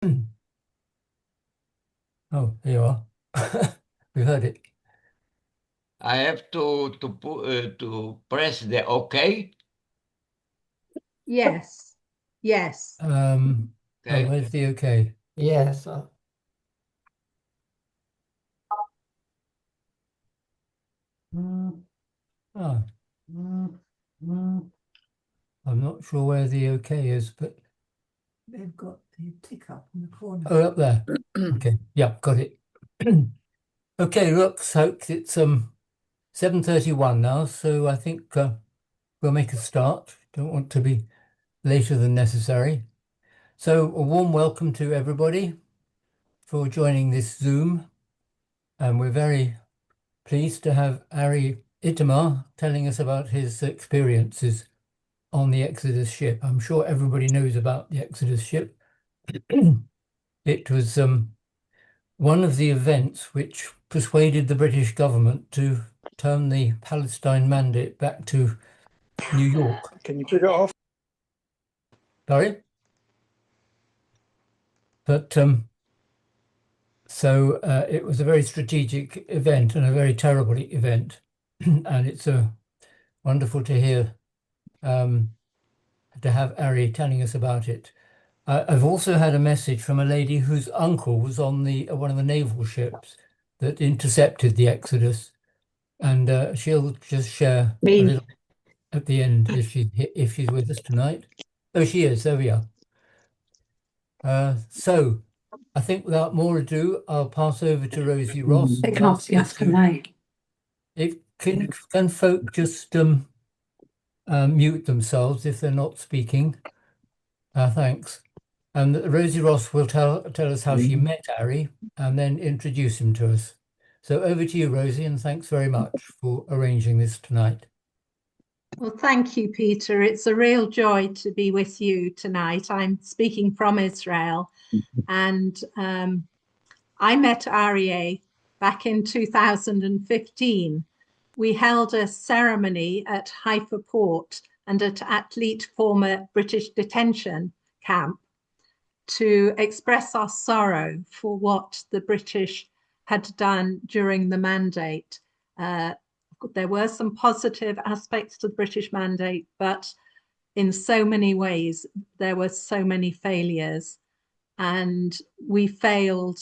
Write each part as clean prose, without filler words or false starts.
Oh, there you are. We heard it. I have to press the OK. Yes. Yes. Oh, Okay. where's the okay? Yes. Oh, I'm not sure where the okay is, but They've got the tick up in the corner. oh, up there. Okay, yeah, got it. Okay, look, folks, it's 7:31 now, so I think we'll make a start. Don't want to be later than necessary. So a warm welcome to everybody for joining this Zoom, and we're very pleased to have Arie Itamar telling us about his experiences on the Exodus ship. I'm sure everybody knows about the Exodus ship. It was one of the events which persuaded the British government to turn the Palestine Mandate back to New York. Can you put it off? Sorry? But so it was a very strategic event and a very terrible event. And it's wonderful to hear, to have Arie telling us about it. I've also had a message from a lady whose uncle was on the one of the naval ships that intercepted the Exodus, and she'll just share a Me. little at the end if she's with us tonight. Oh, she is. There we are. So I think without more ado, I'll pass over to Rosie Ross. They And can't ask see her us, can they? can folk just mute themselves if they're not speaking? Thanks. And Rosie Ross will tell us how she met Arie and then introduce him to us. So over to you, Rosie, and thanks very much for arranging this tonight. Well, thank you, Peter. It's a real joy to be with you tonight. I'm speaking from Israel, and I met Arie back in 2015. We held a ceremony at Haifa Port and at Athlete former British detention camp to express our sorrow for what the British had done during the mandate. There were some positive aspects to the British mandate, but in so many ways, there were so many failures. And we failed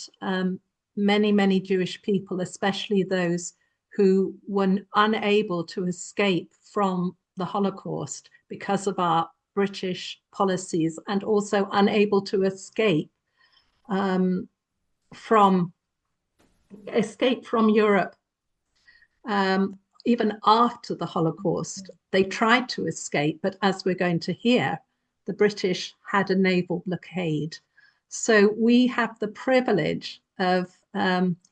many, many Jewish people, especially those who were unable to escape from the Holocaust because of our British policies, and also unable to from escape from Europe. Even after the Holocaust, they tried to escape, but as we're going to hear, the British had a naval blockade. So we have the privilege of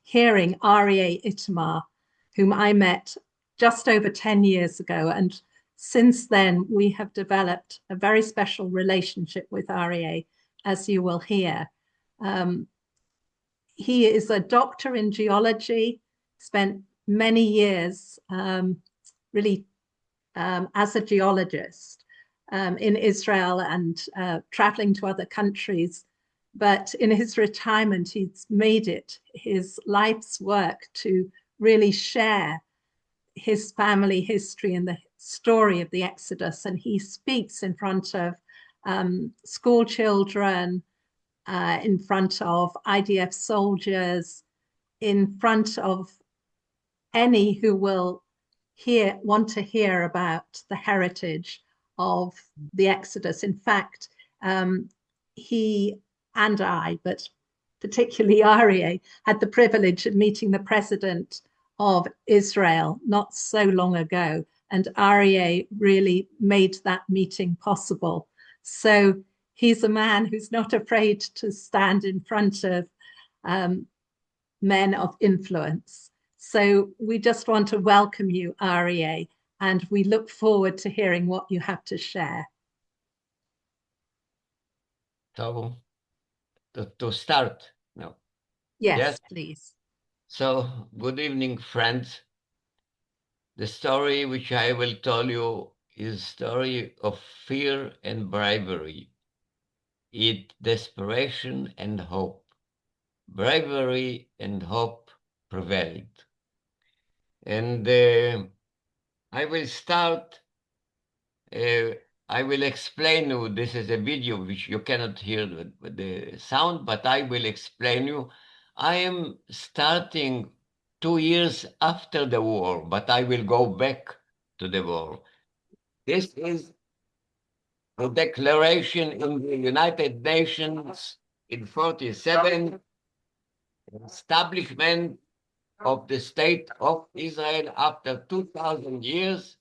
hearing Arie Itamar, whom I met just over 10 years ago. And since then, we have developed a very special relationship with Arie, as you will hear. He is a doctor in geology, spent many years really as a geologist in Israel and traveling to other countries. But in his retirement, he's made it his life's work to really share his family history and the story of the Exodus. And he speaks in front of school children, in front of IDF soldiers, in front of any who will want to hear about the heritage of the Exodus. In fact, he and I, but particularly Arie, had the privilege of meeting the president of Israel not so long ago, and Arie really made that meeting possible. So he's a man who's not afraid to stand in front of men of influence. So we just want to welcome you, Arie, and we look forward to hearing what you have to share. So to start now. Yes, please. So good evening, friends. The story which I will tell you is a story of fear and bravery. it desperation and hope. Bravery and hope prevailed. And I will start, I will explain you, this is a video which you cannot hear the sound, but I will explain you. I am starting 2 years after the war, but I will go back to the war. This is a declaration in the United Nations in 47, establishment of the state of Israel after 2,000 years.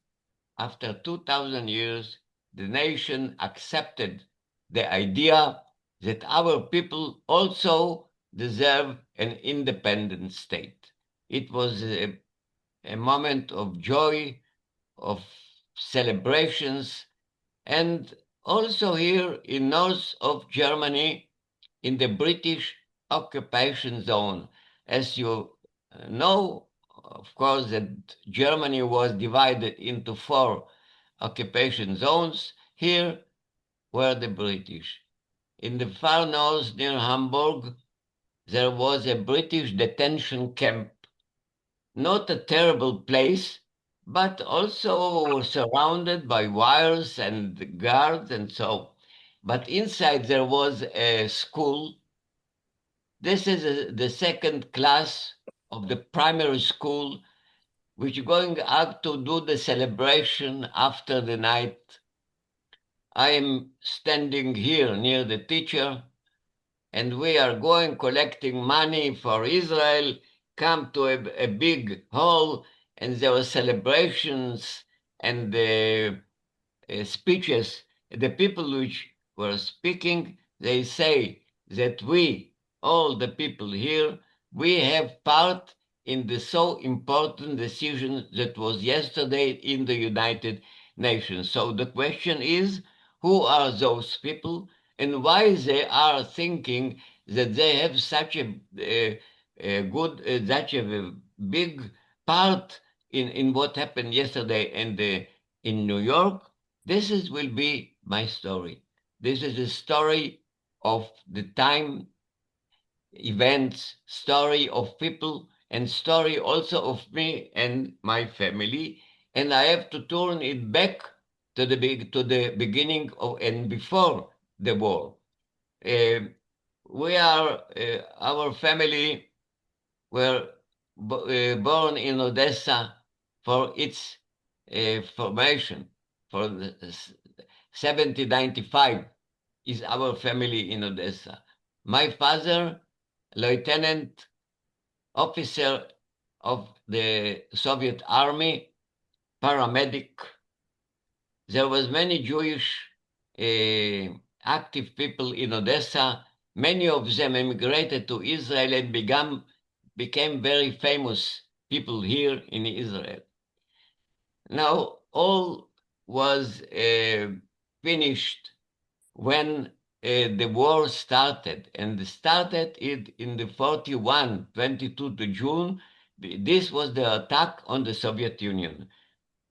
After 2,000 years, the nation accepted the idea that our people also deserve an independent state. It was a moment of joy, of celebrations, and also here in north of Germany, in the British occupation zone. As you know, of course, that Germany was divided into 4 occupation zones. Here were the British. In the far north near Hamburg, there was a British detention camp. Not a terrible place, but also surrounded by wires and guards and so. But inside there was a school. This is the second class of the primary school, which is going out to do the celebration after the night. I am standing here near the teacher, and we are going collecting money for Israel, come to a big hall, and there were celebrations and speeches. The people which were speaking, they say that we, all the people here, we have part in the so important decision that was yesterday in the United Nations. So the question is, who are those people and why they are thinking that they have such a good, such a big part in what happened yesterday in New York? Will be my story. This is a story of the time, events, story of people, and story also of me and my family. And I have to turn it back to the beginning of and before the war. We are our family were born in Odessa for its formation for the 1795 is our family in Odessa. My father, lieutenant officer of the Soviet army, paramedic. There was many Jewish active people in Odessa. Many of them emigrated to Israel and became very famous people here in Israel. Now, all was finished when the war started, and started it in the 41, 22 to June. This was the attack on the Soviet Union.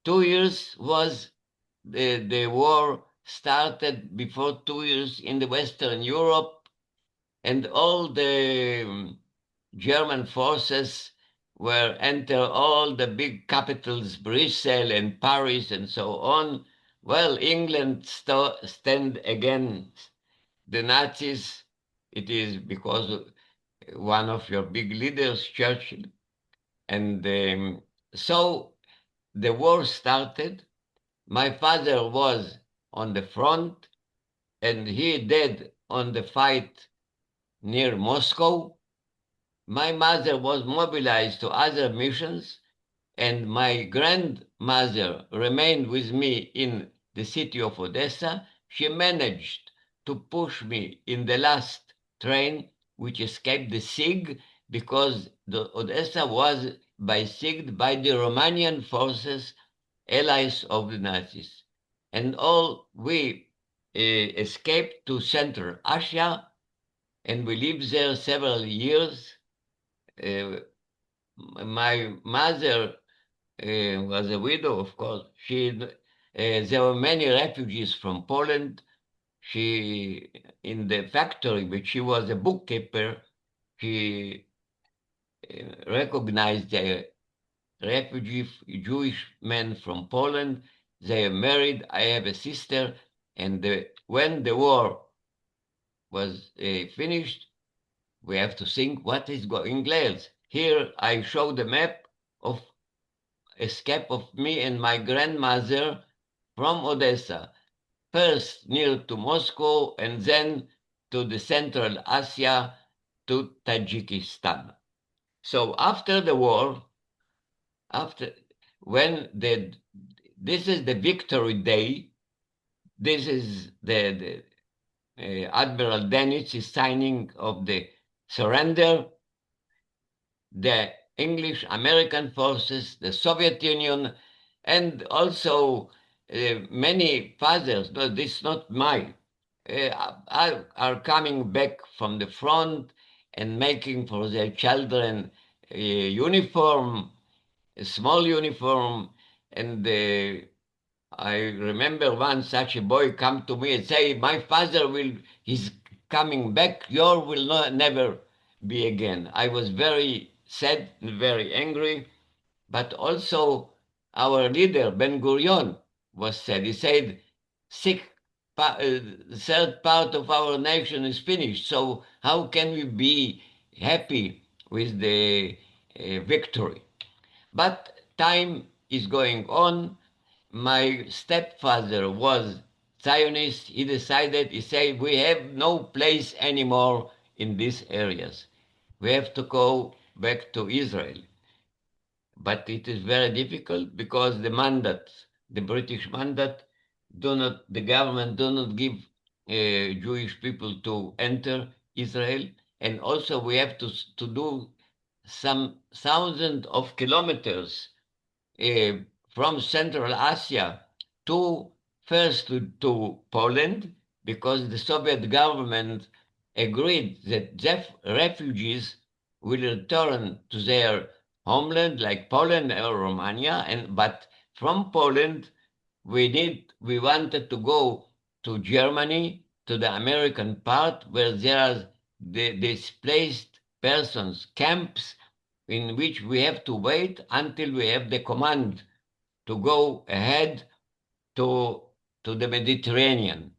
2 years was the war started before 2 years in the Western Europe, and all the German forces were enter all the big capitals, Brussels and Paris and so on. Well, England stand against the Nazis. It is because of one of your big leaders, Churchill. And so the war started. My father was on the front, and he died on the fight near Moscow. My mother was mobilized to other missions, and my grandmother remained with me in the city of Odessa. She managed to push me in the last train, which escaped the siege, because the Odessa was besieged by the Romanian forces, allies of the Nazis. And all we escaped to Central Asia, and we lived there several years. My mother was a widow, of course. There were many refugees from Poland. she, in the factory, which she was a bookkeeper, she recognized a refugee Jewish men from Poland. They are married. I have a sister. And when the war was finished, we have to think what is going Glales. Here I show the map of escape of me and my grandmother from Odessa, first near to Moscow and then to the Central Asia to Tajikistan. So after the war, after when this is the Victory Day, this is the Admiral Dennis is signing of the surrender. The English American forces, the Soviet Union, and also many fathers, no, this is not mine, are coming back from the front and making for their children a uniform, a small uniform. And I remember one such a boy come to me and say, my father he's coming back, your will not, never be again. I was very sad and very angry, but also our leader, Ben Gurion, was sad. He said, third part of our nation is finished, so how can we be happy with the victory? But time is going on. My stepfather was Zionist. He decided, he said, we have no place anymore in these areas. We have to go back to Israel. But it is very difficult because the mandate, the British mandate, the government do not give Jewish people to enter Israel. And also we have to do some thousands of kilometers uh, from Central Asia to first to Poland, because the Soviet government agreed that refugees will return to their homeland, like Poland or Romania, but from Poland we wanted to go to Germany, to the American part, where there are the displaced persons camps in which we have to wait until we have the command to go ahead to, to the Mediterranean.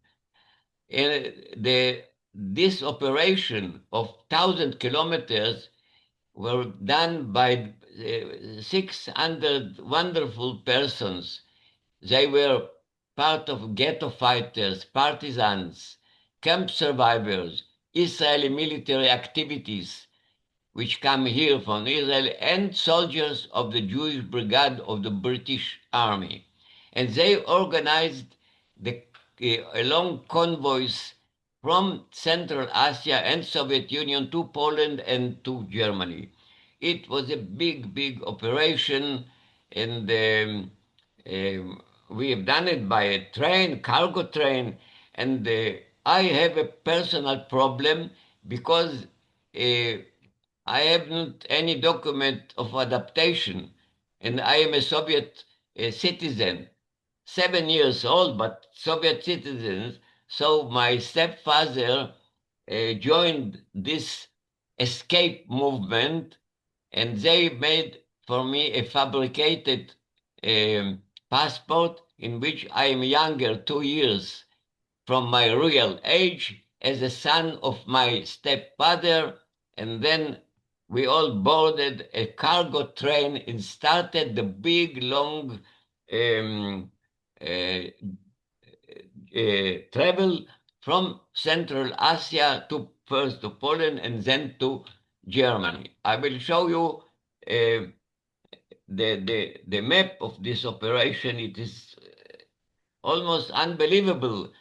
This operation of 1,000 kilometers were done by 600 wonderful persons. They were part of ghetto fighters, partisans, camp survivors, Israeli military activities, which come here from Israel, and soldiers of the Jewish Brigade of the British Army. And they organized long convoys from Central Asia and Soviet Union to Poland and to Germany. It was a big, big operation, and we have done it by a train, cargo train, and I have a personal problem because I have not any document of adaptation, and I am a Soviet citizen, 7 years old, but Soviet citizens. So my stepfather joined this escape movement, and they made for me a fabricated passport in which I am younger 2 years from my real age as a son of my stepfather. And then we all boarded a cargo train and started the big, long um, uh, travel from Central Asia to first to Poland and then to Germany. I will show you the map of this operation. It is almost unbelievable.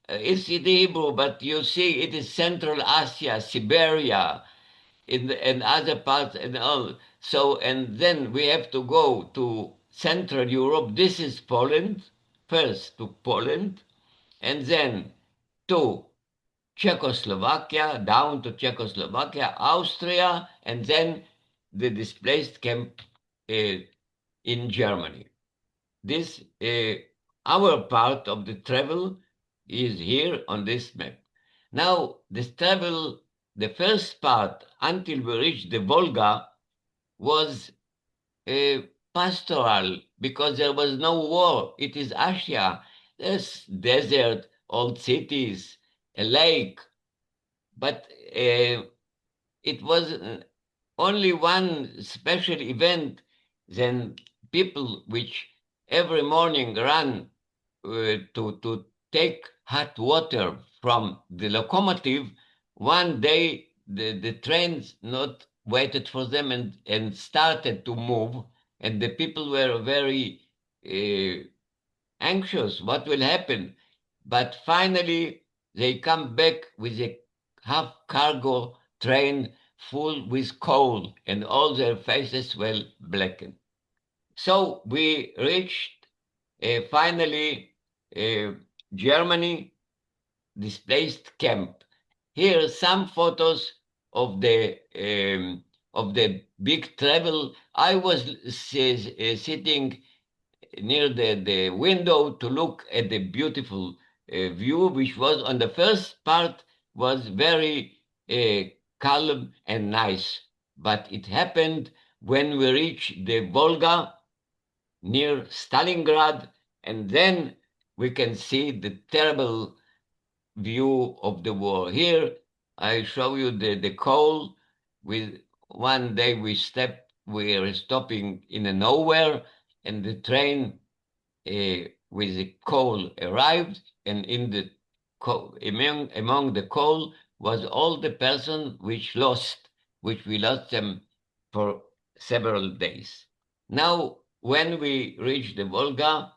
It's in Hebrew, but you see it is Central Asia, Siberia, and other parts and all. So, and then we have to go to Central Europe. This is Poland, first to Poland, and then to Czechoslovakia, down to Czechoslovakia, Austria, and then the displaced camp in Germany. This, our part of the travel is here on this map. Now, this travel, the first part until we reached the Volga was pastoral because there was no war. It is Asia. There's desert, old cities, a lake, but it was only one special event. Then people which every morning run to take hot water from the locomotive. One day the trains not waited for them and started to move, and the people were very uh, anxious. What will happen? But finally, they come back with a half cargo train full with coal, and all their faces were blackened. So we reached finally Germany displaced camp. Here some photos of the big travel. I was sitting near the window to look at the beautiful view, which was on the first part was very calm and nice. But it happened when we reached the Volga near Stalingrad, and then we can see the terrible view of the war. Here I show you the coal. With one day we were stopping in a nowhere, and the train with the coal arrived, and in the among the coal was all the person which we lost them for several days. Now, when we reached the Volga,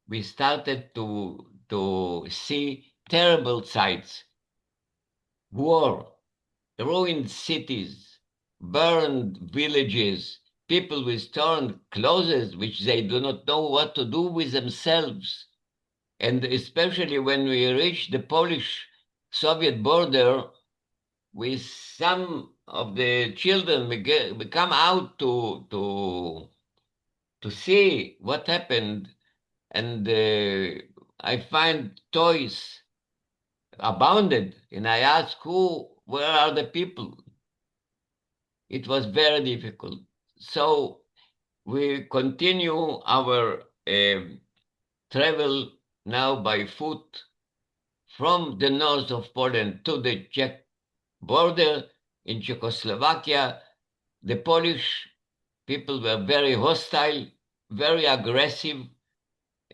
we started to see terrible sights: war, ruined cities, burned villages, people with torn clothes which they do not know what to do with themselves. And especially when we reached the Polish-Soviet border, with some of the children, we come out to see what happened, and I find toys abounded, and I ask where are the people? It was very difficult. So we continue our travel now by foot from the north of Poland to the Czech border in Czechoslovakia. The Polish people were very hostile, very aggressive,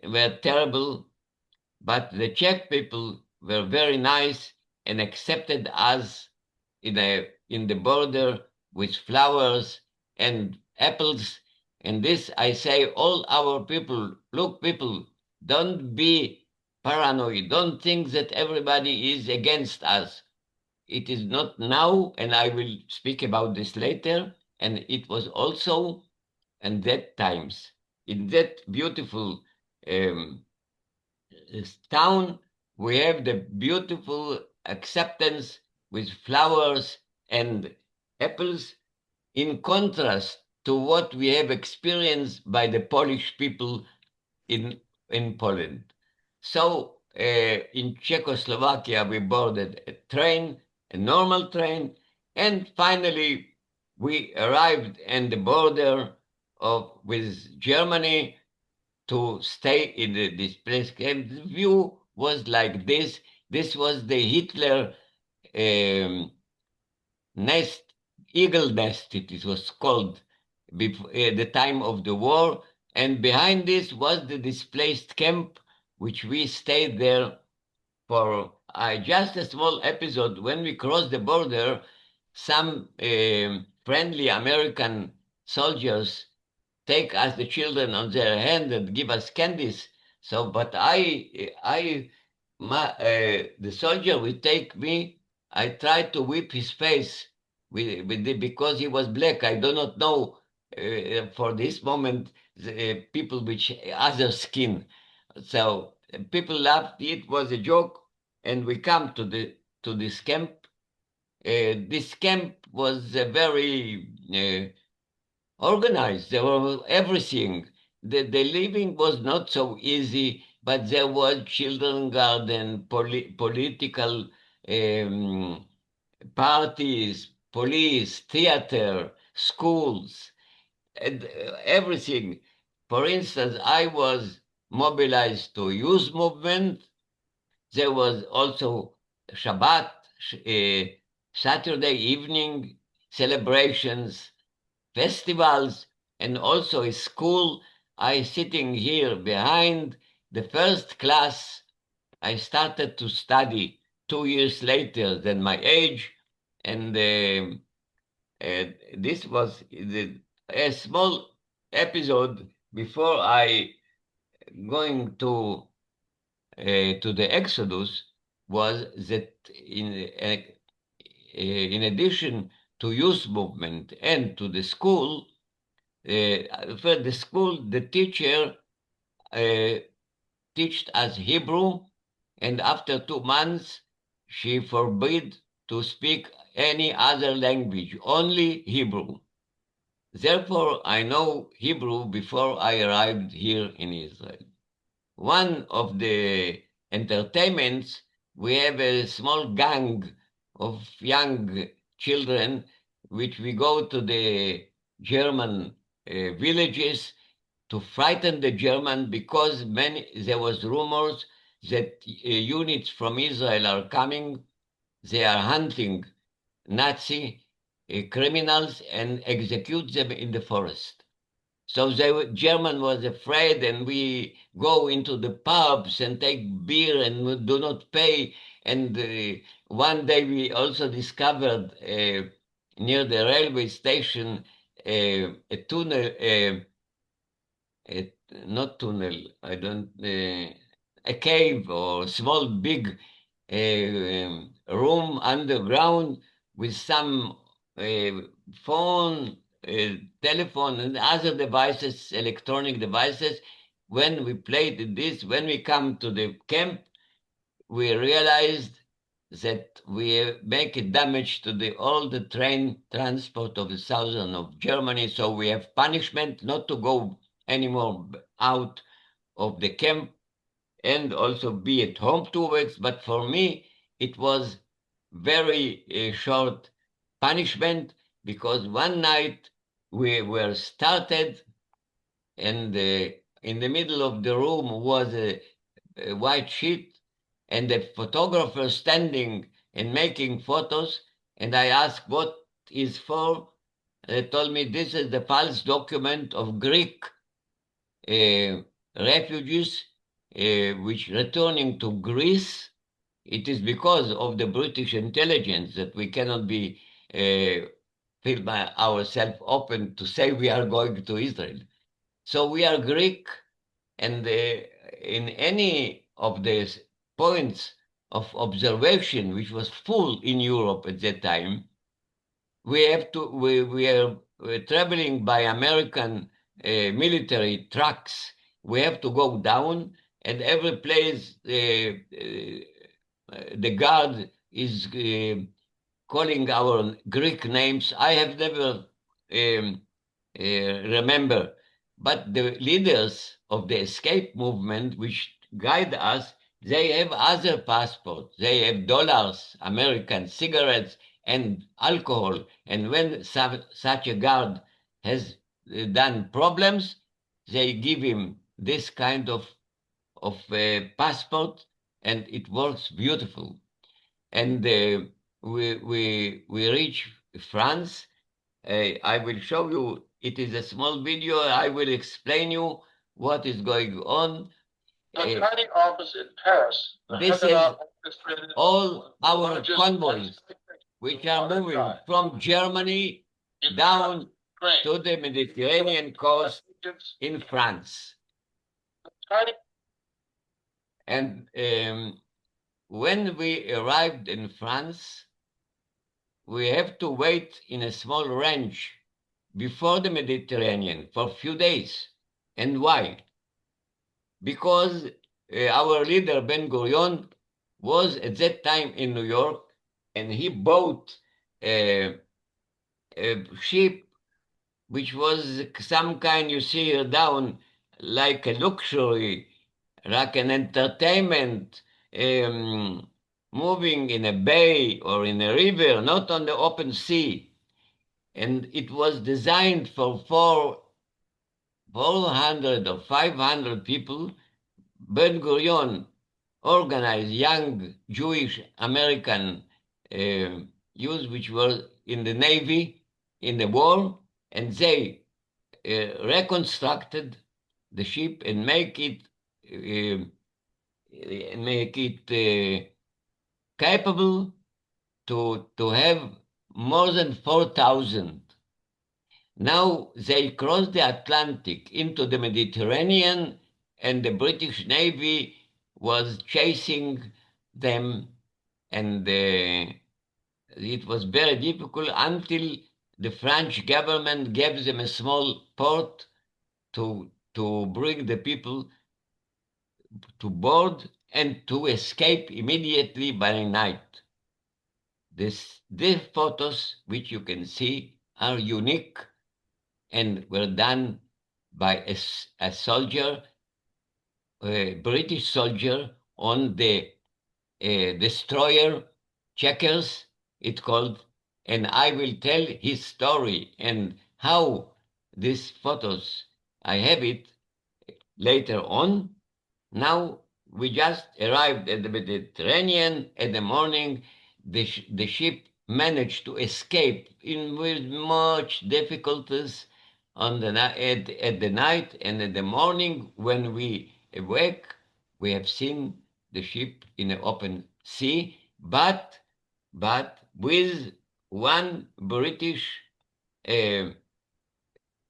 were terrible, but the Czech people were very nice and accepted us in the border with flowers and apples. And this I say, all our people, look, people, don't be paranoid. Don't think that everybody is against us. It is not now, and I will speak about this later. And it was also in that times, in that beautiful um, town, we have the beautiful acceptance with flowers and apples, in contrast to what we have experienced by the Polish people in Poland. So in Czechoslovakia, we boarded a train, a normal train, and finally we arrived at the border with Germany to stay in this place. And the view was like this. This was the Hitler um, nest, eagle nest, it was called, before, at the time of the war. And behind this was the displaced camp, which we stayed there for just a small episode. When we crossed the border, some friendly American soldiers take us the children on their hand and give us candies. So, but the soldier will take me. I tried to whip his face because he was black. I do not know for this moment the people which other skin. So people laughed. It was a joke, and we come to this camp. This camp was very organized. There was everything. The living was not so easy but there was children garden, political parties, police, theater, schools, and everything. For instance, I was mobilized to youth movement. There was also Shabbat, Saturday evening celebrations, festivals, and also a school. I sitting here behind the first class. I started to study 2 years later than my age, and this was a small episode before I going to the Exodus was that in addition to youth movement and to the school, for the school, the teacher uh, taught us Hebrew, and after 2 months, she forbid to speak any other language, only Hebrew. Therefore, I know Hebrew before I arrived here in Israel. One of the entertainments, we have a small gang of young children, which we go to the German villages to frighten the German because there was rumors that units from Israel are coming. They are hunting Nazi criminals and execute them in the forest. So German was afraid, and we go into the pubs and take beer and we do not pay. And one day we also discovered near the railway station a tunnel, a, not tunnel, I don't, a cave or small big room underground with some uh, phone, telephone, and other devices, electronic devices. When we played this, when we come to the camp, we realized that we make a damage to all the train transport of the southern of Germany. So we have punishment not to go anymore out of the camp and also be at home 2 weeks. But for me, it was very short punishment because one night we were started, and in the middle of the room was a white sheet and a photographer standing and making photos. And I asked what is for. They told me this is the false document of Greek uh, refugees which returning to Greece. It is because of the British intelligence that we cannot be feel by ourselves open to say we are going to Israel. So we are Greek, and in any of these points of observation, which was full in Europe at that time, we are traveling by American military trucks. We have to go down, and every place the guard is calling our Greek names. I have never remember, but the leaders of the escape movement, which guide us, they have other passports. They have dollars, American cigarettes, and alcohol. And when such a guard has done problems, they give him this kind of passport, and it works beautiful. And we reach France. I will show you. It is a small video. I will explain you what is going on. The tiny office in Paris. This is all our convoys, which are moving from Germany down to the Mediterranean coast in France. And when we arrived in France, we have to wait in a small ranch before the Mediterranean for a few days. And why? Because our leader, Ben Gurion, was at that time in New York, and he bought a ship which was some kind, you see here down, like a luxury like an entertainment, moving in a bay or in a river, not on the open sea. And it was designed for 400 or 500 people. Ben-Gurion organized young Jewish American youths which were in the Navy in the war, and they reconstructed the ship and make it capable to have more than 4,000. Now they crossed the Atlantic into the Mediterranean, and the British Navy was chasing them, and it was very difficult until the French government gave them a small port to bring the people to board and to escape immediately by night. These photos, which you can see, are unique and were done by a soldier, a British soldier, on the destroyer Checkers, it's called, and I will tell his story and how these photos, I have it later on. Now we just arrived at the Mediterranean in the morning. The ship managed to escape with much difficulties at the night, and in the morning when we awake, we have seen the ship in the open sea, but with one British uh,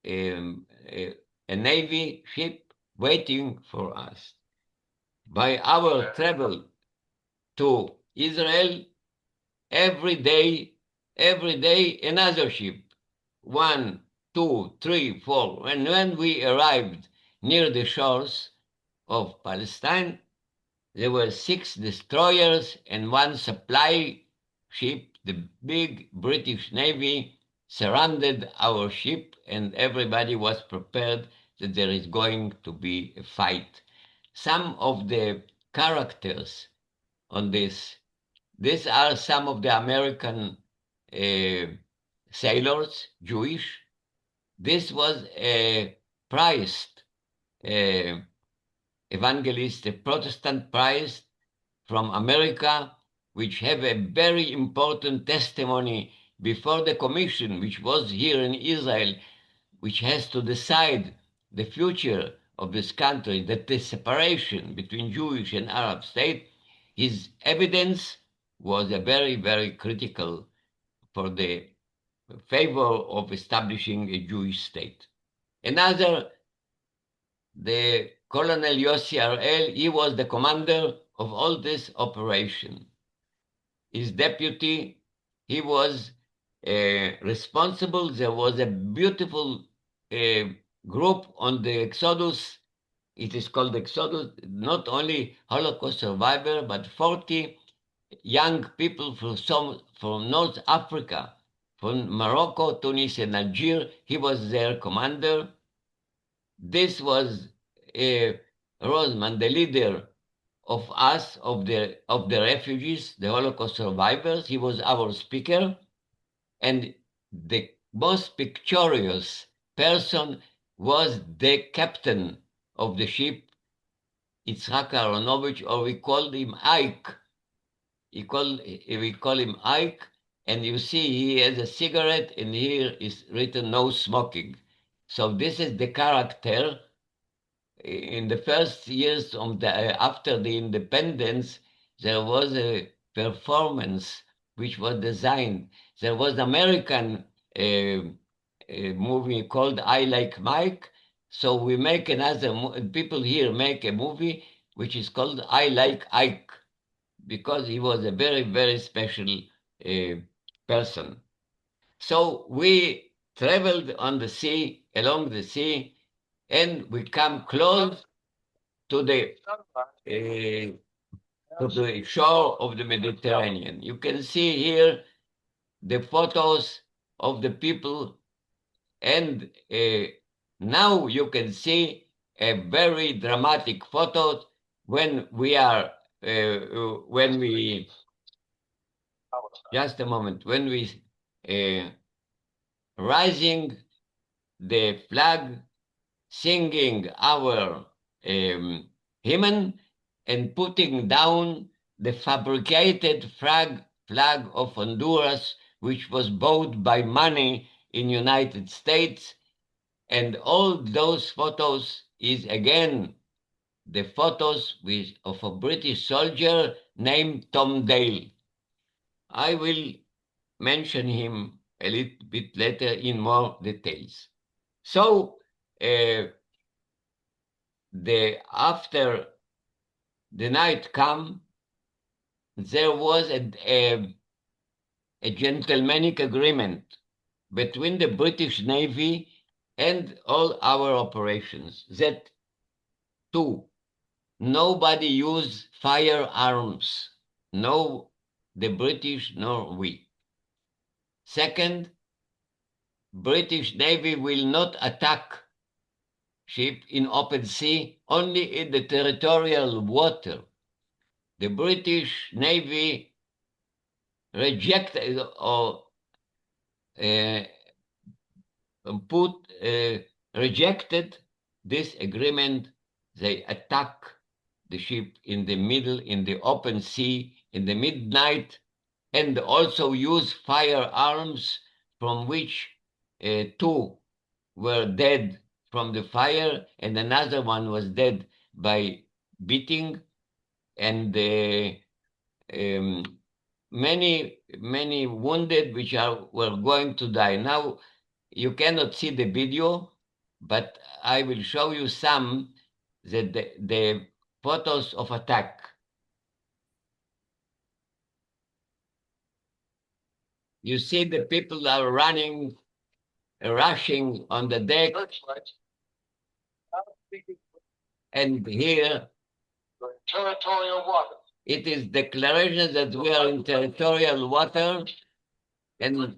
a navy ship waiting for us. By our travel to Israel, every day another ship, 1, 2, 3, 4. And when we arrived near the shores of Palestine, there were 6 destroyers and 1 supply ship. The big British Navy surrounded our ship, and everybody was prepared that there is going to be a fight. Some of the characters on these are some of the American sailors, Jewish. This was a priest, evangelist, a Protestant priest from America, which have a very important testimony before the commission, which was here in Israel, which has to decide the future of this country, that the separation between Jewish and Arab state. His evidence was a very, very critical for the favor of establishing a Jewish state. Another, the Colonel Yossi Harel, he was the commander of all this operation. His deputy, he was responsible. There was a beautiful group on the Exodus. It is called Exodus, not only Holocaust survivor, but 40 young people from North Africa, from Morocco, Tunis, and Algeria. He was their commander. This was Rosman, the leader of us, of the refugees, the Holocaust survivors. He was our speaker. And the most pictorial person was the captain of the ship, Yitzhak Aharonovich, or we called him Ike. We call him Ike, and you see he has a cigarette, and here is written no smoking. So this is the character. In the first years of after the independence, there was a performance which was designed. There was American movie called I Like Mike. So we make people here make a movie which is called I Like Ike, because he was a very, very special person. So we traveled on the sea, along the sea, and we come close to the shore of the Mediterranean. You can see here the photos of the people, and now you can see a very dramatic photo when we are, when we, just a moment, when we rising the flag, singing our hymn, and putting down the fabricated flag of Honduras, which was bought by money in United States. And all those photos is again the photos of a British soldier named Tom Dale. I will mention him a little bit later in more details. So after the night come, there was a gentlemanly agreement between the British Navy and all our operations that nobody used firearms, no the British nor we. Second, British Navy will not attack ship in open sea, only in the territorial water. The British Navy rejected or rejected this agreement. They attack the ship in the middle, in the open sea, in the midnight, and also use firearms, from which two were dead from the fire, and another one was dead by beating, and many wounded which were going to die. Now you cannot see the video, but I will show you some the photos of attack. You see the people are running, rushing on the deck, and here Territorial water. it is declaration that we are in territorial water, and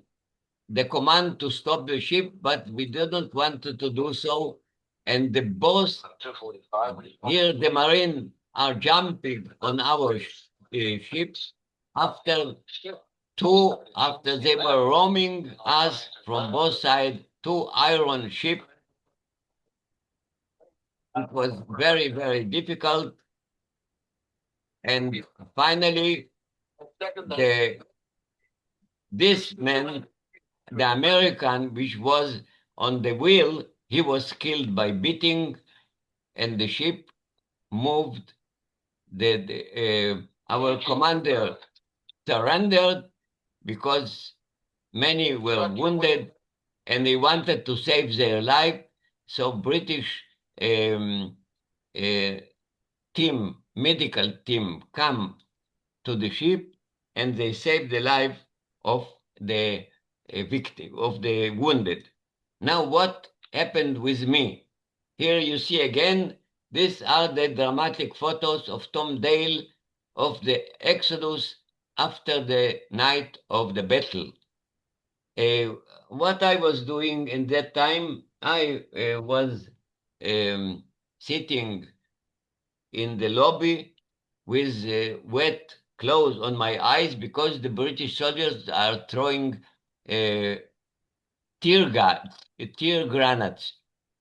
the command to stop the ship, but we didn't want to do so. And the boss, 245. here the Marine are jumping on our ships after they were roaming us from both sides, two iron ships. It was very, very difficult. And finally, this man, the American, which was on the wheel, he was killed by beating, and the ship moved. Our commander surrendered because many were wounded, and they wanted to save their life. So British medical team come to the ship, and they saved the life of the victim, of the wounded. Now, what happened with me? Here you see again, these are the dramatic photos of Tom Dale of the Exodus after the night of the battle. What I was doing in that time, I was sitting in the lobby with wet clothes on my eyes because the British soldiers are throwing tear grenades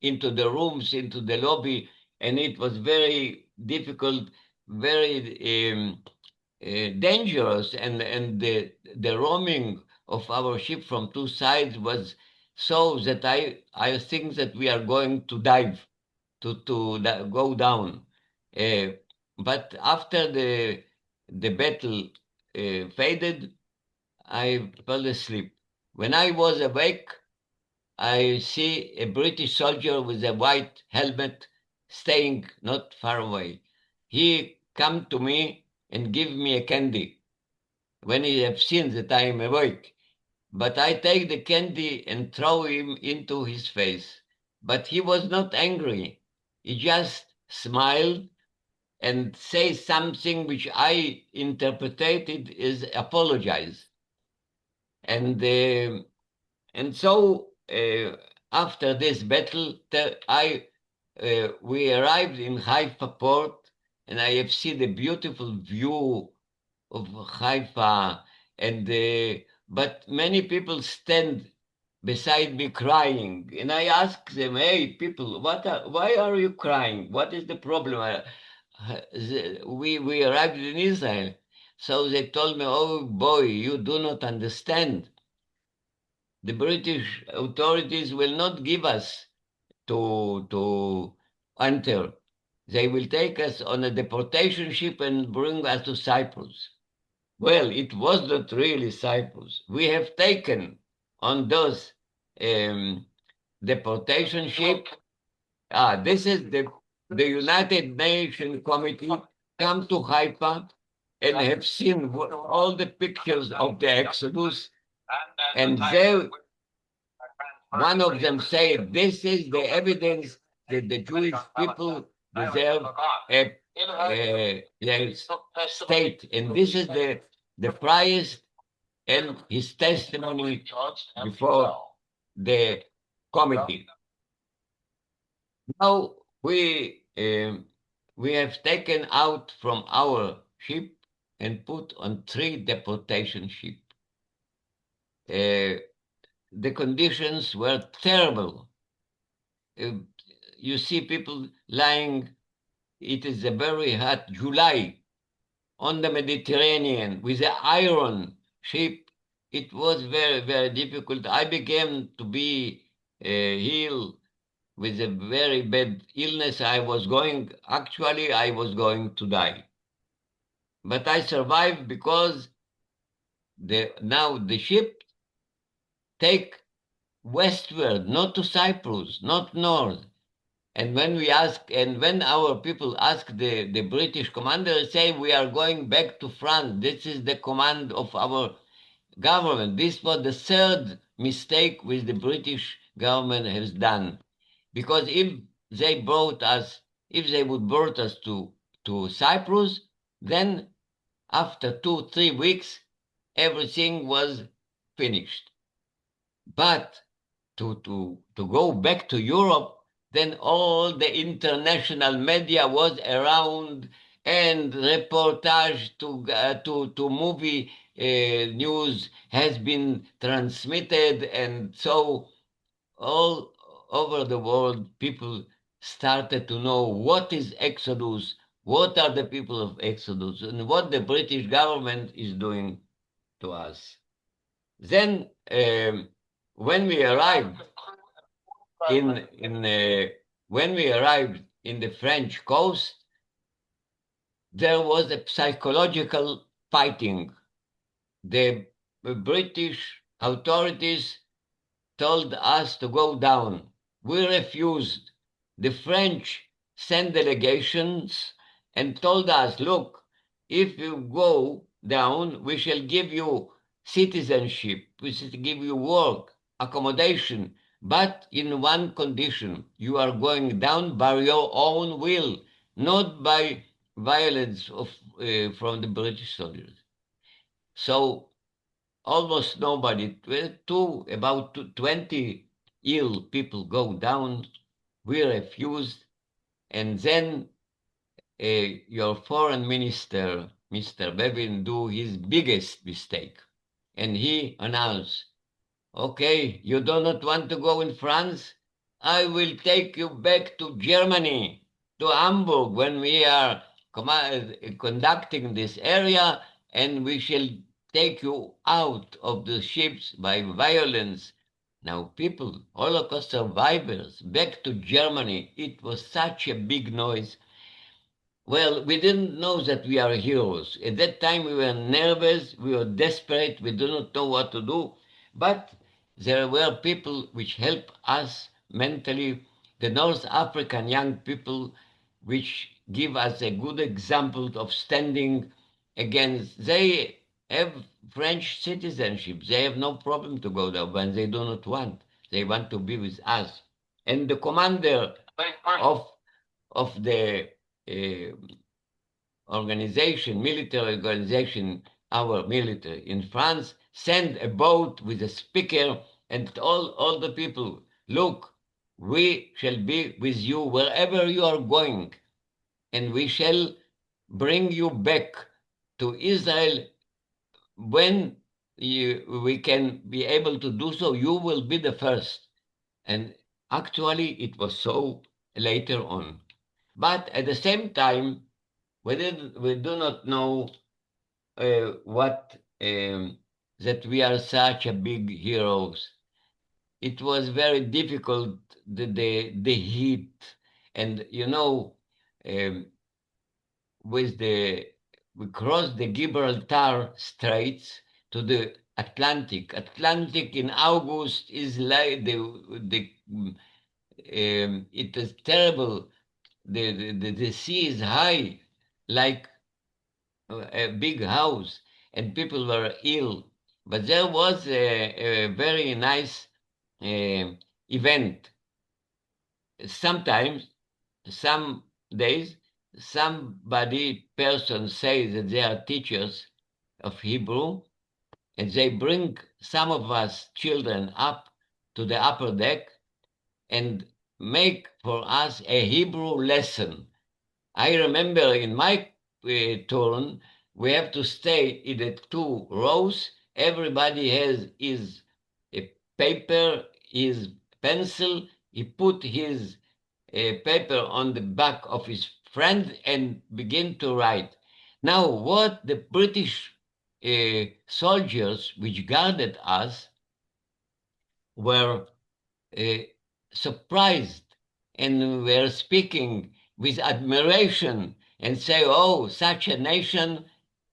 into the rooms, into the lobby, and it was very difficult, very dangerous, and the roaming of our ship from two sides was so that I think that we are going to dive, to go down. But after the battle faded, I fell asleep. When I was awake, I see a British soldier with a white helmet staying not far away. He come to me and give me a candy when he have seen that I am awake. But I take the candy and throw him into his face. But he was not angry. He just smiled and say something which I interpreted as apologize. And so after this battle, we arrived in Haifa port, and I have seen the beautiful view of Haifa, but many people stand beside me crying, and I ask them, "Hey, people, why are you crying? What is the problem?" We arrived in Israel, so they told me, "Oh boy, you do not understand. The British authorities will not give us to enter. They will take us on a deportation ship and bring us to Cyprus." Well, it was not really Cyprus. We have taken on those um, deportation ship. This is the United Nations Committee come to Haifa and have seen all the pictures of the Exodus, and one of them said, "This is the evidence that the Jewish people deserve their state," and this is the price and his testimony before the committee. Now we have taken out from our ship and put on 3 deportation ship. The conditions were terrible. You see people lying. It is a very hot July on the Mediterranean with the iron ship. It was very, very difficult. I began to be ill with a very bad illness. I was going to die. But I survived because now the ship take westward, not to Cyprus, not north. And when our people ask the British commander, say, "We are going back to France. This is the command of our government." This was the 3rd mistake which the British government has done. Because if they would brought us to Cyprus, then after 2-3 weeks, everything was finished. But to go back to Europe, then all the international media was around, and reportage to movie news has been transmitted, and so all over the world people started to know what is Exodus, what are the people of Exodus, and what the British government is doing to us. Then when we arrived when we arrived in the French coast, there was a psychological fighting. The British authorities told us to go down. We refused. The French sent delegations and told us, "Look, if you go down, we shall give you citizenship, we shall give you work, accommodation, but in one condition: you are going down by your own will, not by violence from the British soldiers." So almost nobody, about 20 ill people go down. We refused. And then your foreign minister, Mr. Bevin, do his biggest mistake. And he announced, "Okay, you do not want to go in France? I will take you back to Germany, to Hamburg, when we are conducting this area, and we shall take you out of the ships by violence." Now, people, Holocaust survivors, back to Germany, it was such a big noise. Well, we didn't know that we are heroes. At that time, we were nervous, we were desperate, we did not know what to do. But there were people which helped us mentally, the North African young people, which give us a good example of standing against. They have French citizenship. They have no problem to go there when they do not want. They want to be with us. And the commander of the military organization, our military in France, sent a boat with a speaker and told all the people, "Look, we shall be with you wherever you are going, and we shall bring you back to Israel when we can be able to do so. You will be the first. And actually, it was so later on. But at the same time, we do not know what that we are such a big heroes. It was very difficult, the heat, and um, with the we crossed the Gibraltar Straits to the Atlantic. Atlantic in August is like it is terrible. The sea is high, like a big house, and people were ill. But there was a very nice event. Sometimes, some days, person says that they are teachers of Hebrew, and they bring some of us children up to the upper deck and make for us a Hebrew lesson. I remember in my turn, we have to stay in the two rows. Everybody has his paper, his pencil. He put his paper on the back of his friend and begin to write. Now, what the British soldiers which guarded us were uh, surprised and were speaking with admiration and say, oh, such a nation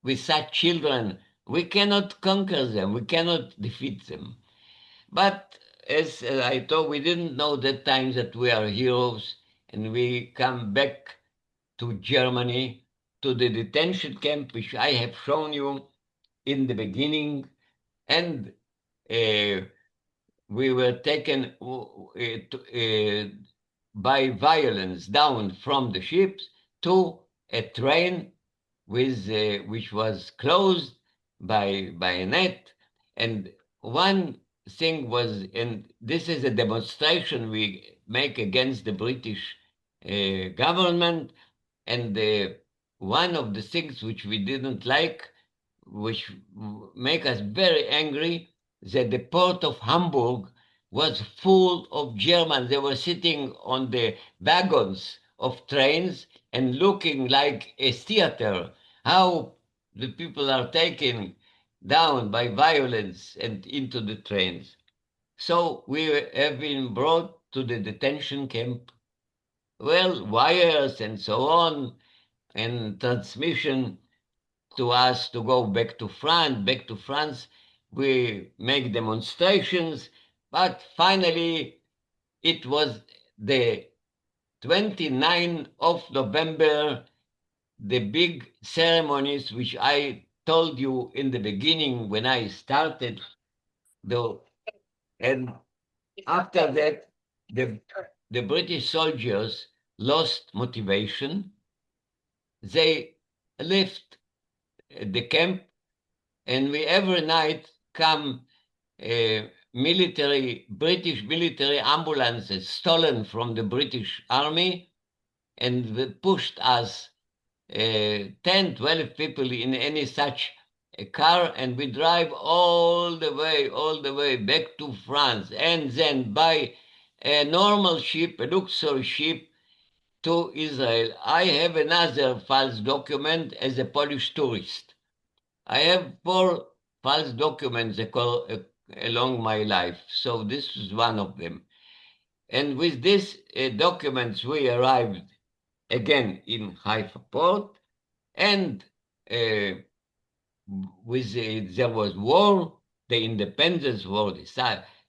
with such children, we cannot conquer them, we cannot defeat them. But as I thought, we didn't know that time that we are heroes, and we come back to Germany, to the detention camp, which I have shown you in the beginning, and uh, we were taken by violence down from the ships to a train which was closed by a net. And one thing was, and this is a demonstration we make against the British government, and one of the things which we didn't like, which make us very angry, that the port of Hamburg was full of Germans. They were sitting on the wagons of trains and looking like a theater, how the people are taken down by violence and into the trains. So we have been brought to the detention camp. Well, wires and so on, and transmission to us to go back to France. Back to France, we make demonstrations, but finally it was the 29th of November, the big ceremonies which I told you in the beginning when I started. Though, and after that, the, the British soldiers lost motivation. They left the camp, and we every night come British military ambulances stolen from the British army, and they pushed us 10, 12 people in any such a car, and we drive all the way back to France, and then by a normal ship, a luxury ship, to Israel. I have another false document as a Polish tourist. I have 4 false documents along my life, so this is one of them. And with these documents, we arrived again in Haifa port, and uh, there was war, the independence war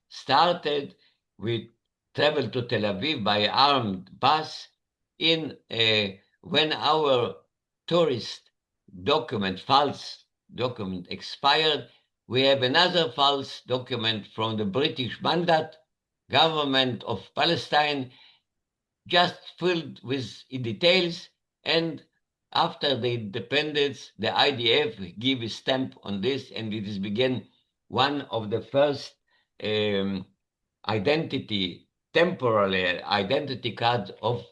started. We traveled to Tel Aviv by armed bus. When our tourist false document expired, we have another false document from the British Mandate government of Palestine, just filled with details, and after the independence, the IDF give a stamp on this, and it is began one of the first temporary identity cards of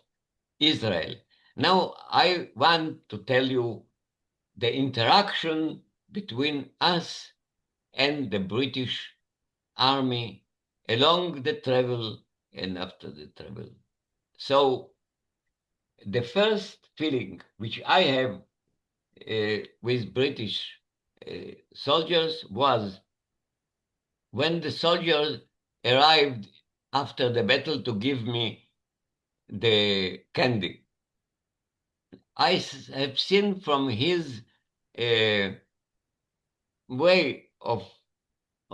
Israel. Now I want to tell you the interaction between us and the British Army along the travel and after the travel. So the first feeling which I have with British soldiers was when the soldiers arrived after the battle to give me the candy. I have seen from his uh, way of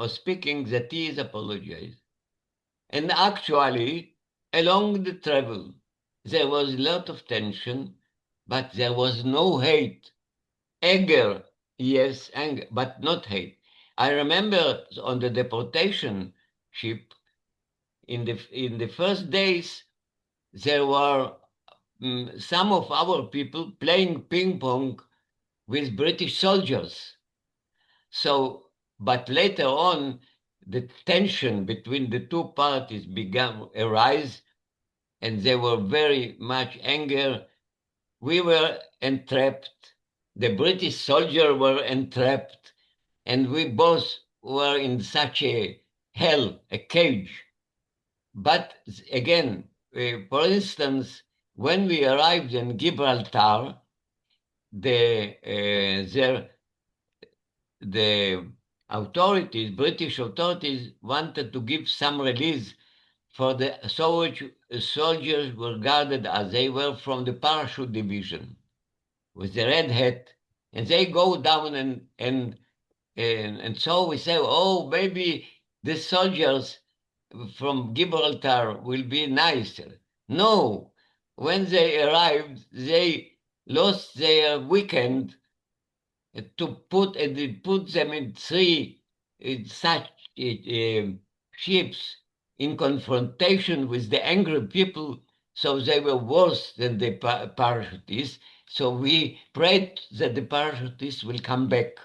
speaking that he is apologized. And actually, along the travel, there was a lot of tension, but there was no hate. Anger, yes, anger, but not hate. I remember on the deportation ship, in the first days, there were some of our people playing ping pong with British soldiers. So, but later on, the tension between the two parties began arise, and there were very much anger. We were entrapped. The British soldiers were entrapped, and we both were in such a hell, a cage. But again, for instance, when we arrived in Gibraltar, the authorities, British authorities, wanted to give some release for the soldiers were guarded as they were from the parachute division with the red hat, and they go down and so we say, oh, maybe the soldiers from Gibraltar will be nicer. No, when they arrived, they lost their weekend to put them in three such ships in confrontation with the angry people, so they were worse than the parachutists. So we prayed that the parachutists will come back.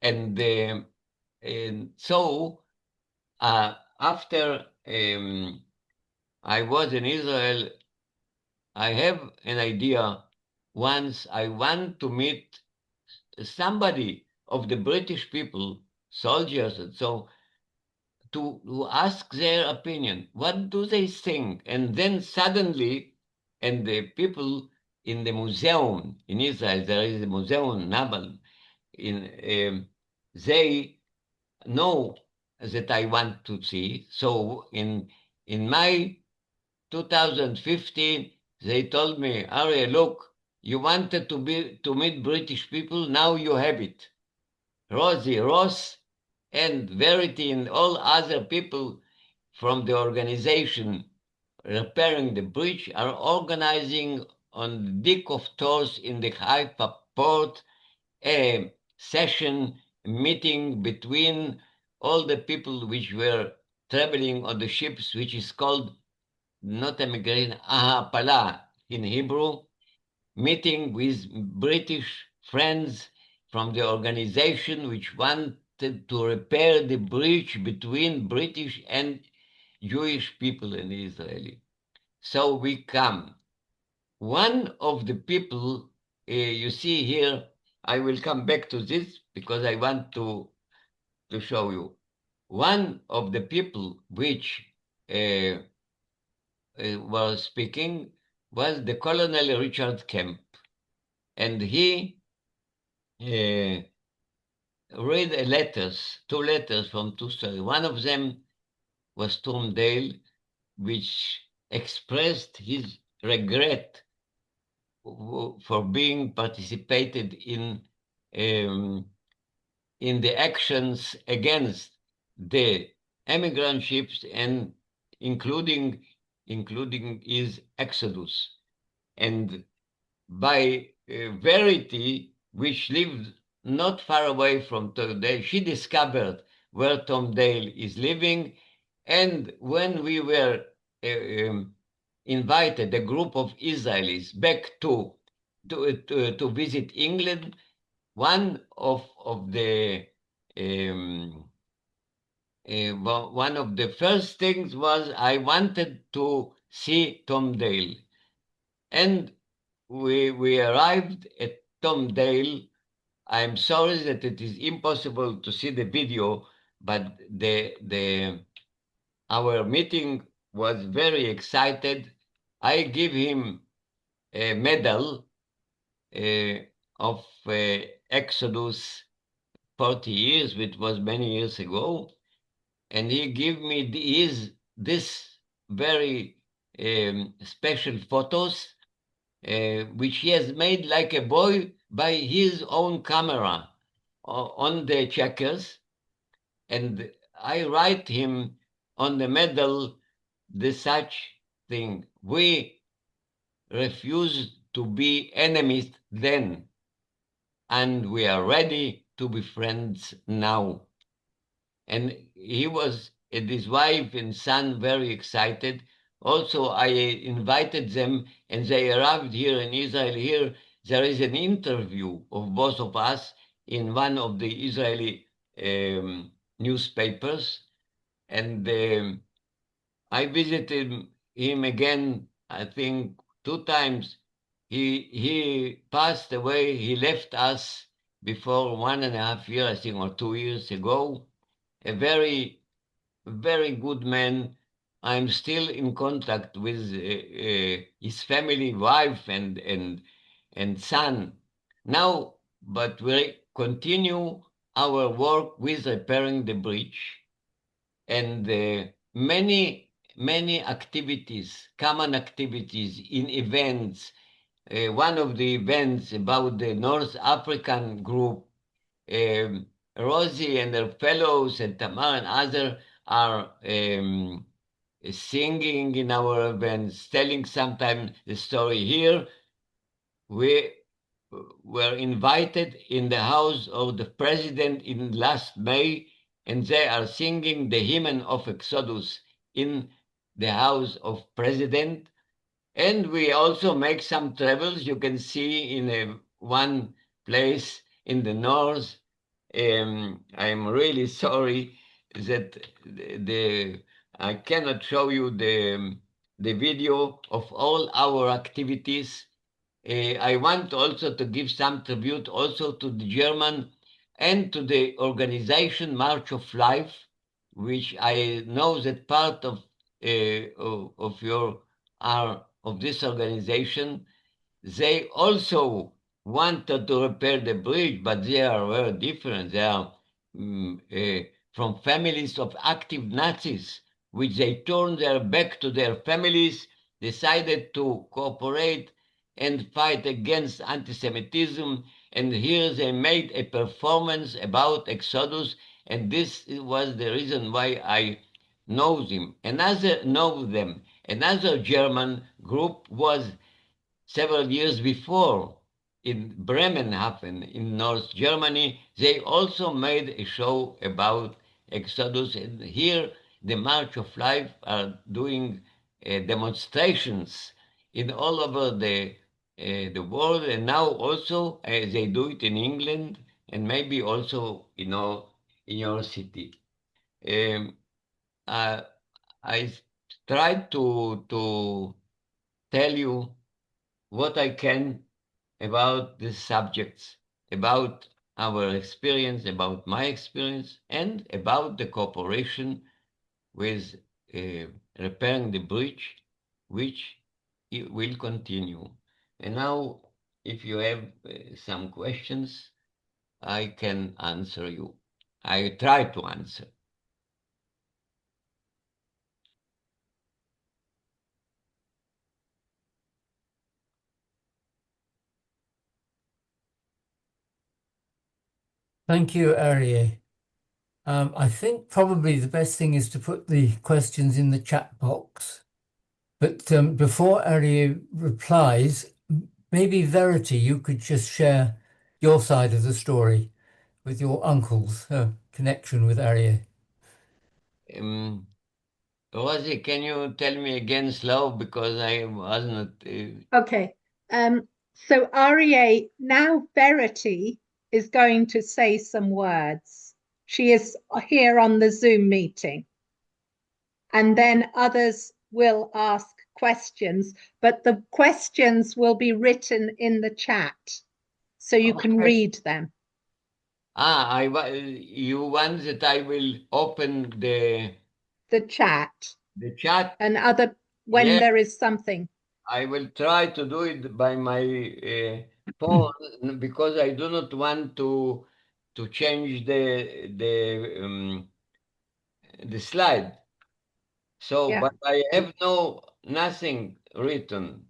And so after I was in Israel, I have an idea. Once I want to meet somebody of the British people, soldiers and so, to ask their opinion. What do they think? And then suddenly, and the people in the museum in Israel, there is a museum, Naval, they know that I want to see. So in my 2015, they told me, Arie, look, you wanted to meet British people, now you have it. Rosie Ross and Verity and all other people from the organization repairing the bridge are organizing on the Deck of Tours in the Haifa port a session meeting between all the people which were traveling on the ships, which is called not emigration, Ahapala in Hebrew, meeting with British friends from the organization which wanted to repair the breach between British and Jewish people in Israel. So we come. One of the people you see here, I will come back to this because I want to show you. One of the people which was speaking was the Colonel Richard Kemp, and he read two letters from two stories. One of them was Tom Dale, which expressed his regret for being participated um, in the actions against the emigrant ships and including his exodus. And by Verity, which lived not far away from today, she discovered where Tom Dale is living. And when we were invited, a group of Israelis, back to visit England, one of the one of the first things was I wanted to see Tom Dale. And we arrived at Tom Dale. I'm sorry that it is impossible to see the video, but our meeting was very excited. I give him a medal of Exodus 40 years, which was many years ago, and he gave me this very special photos, which he has made like a boy by his own camera on the checkers, and I write him on the medal the such thing: we refused to be enemies then, and we are ready to be friends now. And he was, and his wife and son, very excited. Also, I invited them, and they arrived here in Israel. Here, there is an interview of both of us in one of the Israeli newspapers, and I visited him again, I think 2 times. He passed away. He left us before 1.5 years, I think, or 2 years ago. A very, very good man. I'm still in contact with his family, wife, and son now. But we continue our work with repairing the bridge, and many activities, common activities in events. One of the events about the North African group, Rosie and her fellows and Tamar and others are singing in our events, telling sometimes the story here. We were invited in the house of the president in last May, and they are singing the hymn of Exodus in the house of president. And we also make some travels. You can see in one place in the north. I'm really sorry that I cannot show you the video of all our activities. I want also to give some tribute also to the German and to the organization March of Life, which I know that part of your are of this organization. They also wanted to repair the bridge, but they are very different. They are from families of active Nazis, which they turned their back to their families, decided to cooperate and fight against anti-Semitism. And here they made a performance about Exodus, and this was the reason why I know them. Another German group was several years before in Bremenhaven in North Germany. They also made a show about Exodus, and here the March of Life are doing demonstrations in all over the world, and now also they do it in England and maybe also in your city. I tried to tell you what I can about these subjects, about our experience, about my experience, and about the cooperation with repairing the bridge, which it will continue. And now, if you have some questions, I can answer you. I try to answer. Thank you, Arie. I think probably the best thing is to put the questions in the chat box. But before Arie replies, maybe Verity, you could just share your side of the story with your uncle's connection with Arie. Rosie, can you tell me again slow, because I was not... Okay. So Arie, now Verity is going to say some words. She is here on the Zoom meeting. And then others will ask questions, but the questions will be written in the chat so you can Okay. read them. You want that I will open The chat the chat? and when Yeah, there is something. I will try to do it by my phone because I do not want to change the slide. So, Yeah. but I have nothing written.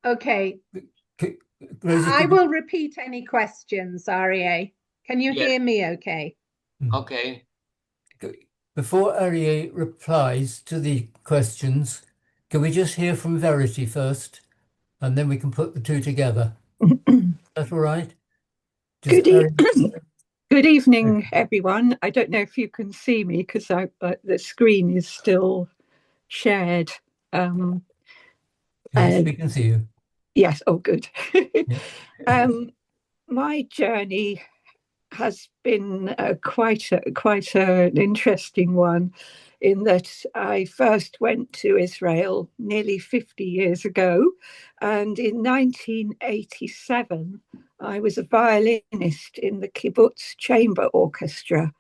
Okay. Rosie, I could you? will repeat any questions, Arie. Can you Yes. hear me okay? Okay. Before Arie replies to the questions, can we just hear from Verity first, and then we can put the two together? That's all right? Just Good, e Arie. good evening, everyone. I don't know if you can see me because the screen is still shared. Yes, we can see you. Yes, oh, good. Yeah. My journey has been quite an interesting one, in that I first went to Israel nearly 50 years ago, and in 1987 I was a violinist in the kibbutz chamber orchestra,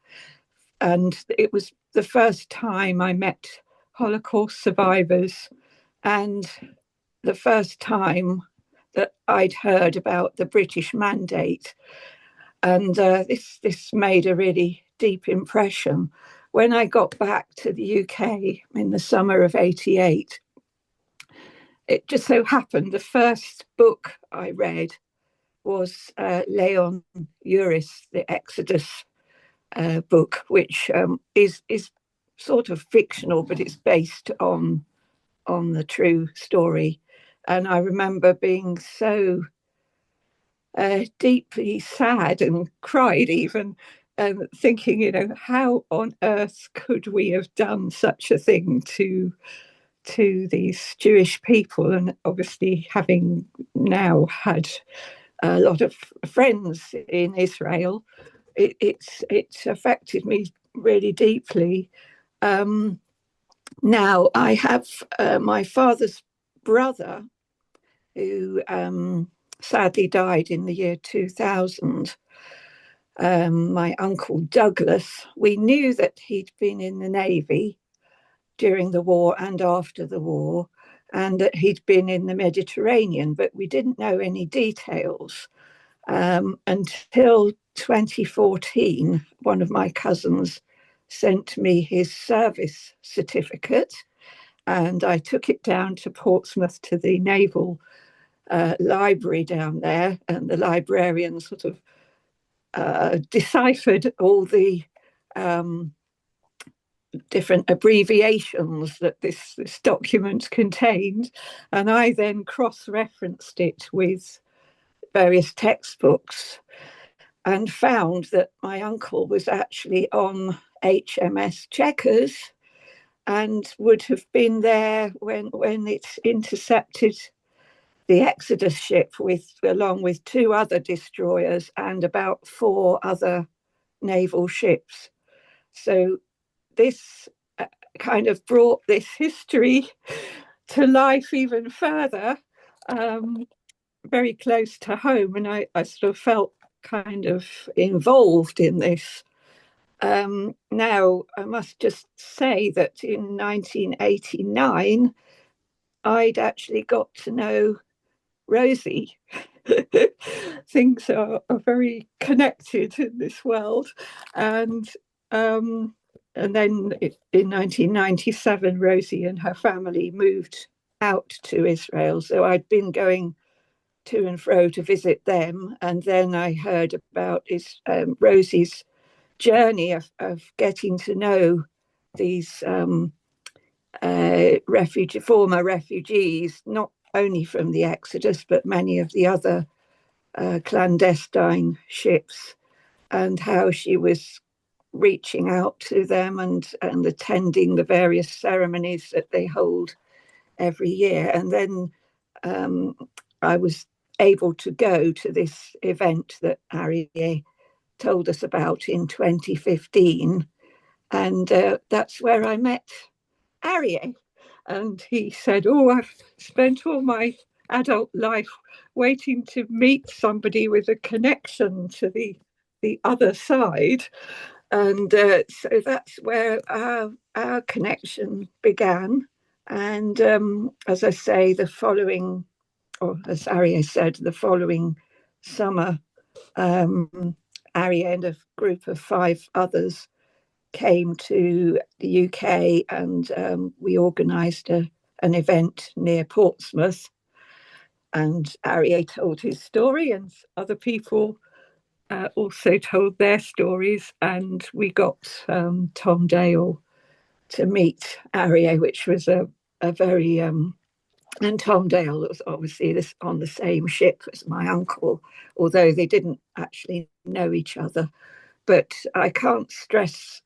and it was the first time I met Holocaust survivors, and the first time that I'd heard about the British mandate, and this made a really deep impression. When I got back to the UK in the summer of '88, it just so happened the first book I read was Leon Uris, the Exodus book, which is sort of fictional, but it's based on the true story. And I remember being so deeply sad and cried even, thinking, how on earth could we have done such a thing to these Jewish people? And obviously, having now had a lot of friends in Israel, it's affected me really deeply. Now I have my father's brother, who sadly died in the year 2000. My uncle Douglas, we knew that he'd been in the Navy during the war and after the war, and that he'd been in the Mediterranean, but we didn't know any details until 2014. One of my cousins sent me his service certificate, and I took it down to Portsmouth to the Naval library down there, and the librarian sort of deciphered all the different abbreviations that this document contained, and I then cross-referenced it with various textbooks and found that my uncle was actually on HMS Checkers and would have been there when it intercepted the Exodus ship, along with two other destroyers and about four other naval ships. So this kind of brought this history to life even further, very close to home, and I sort of felt kind of involved in this. Now, I must just say that in 1989, I'd actually got to know Rosie. Things are very connected in this world. And then in 1997, Rosie and her family moved out to Israel. So I'd been going to and fro to visit them. And then I heard about Rosie's journey of getting to know these former refugees, not only from the Exodus, but many of the other clandestine ships, and how she was reaching out to them and attending the various ceremonies that they hold every year. And then I was able to go to this event that Arie told us about in 2015. And that's where I met Arie. And he said, "Oh, I've spent all my adult life waiting to meet somebody with a connection to the other side." And so that's where our connection began. And as I say, the following, or as Arie said, the following summer, Arie and a group of 5 others came to the UK, and we organised an event near Portsmouth. And Arie told his story, and other people also told their stories. And we got Tom Dale to meet Arie, which was a very and Tom Dale was obviously this on the same ship as my uncle, although they didn't actually know each other. But I can't stress,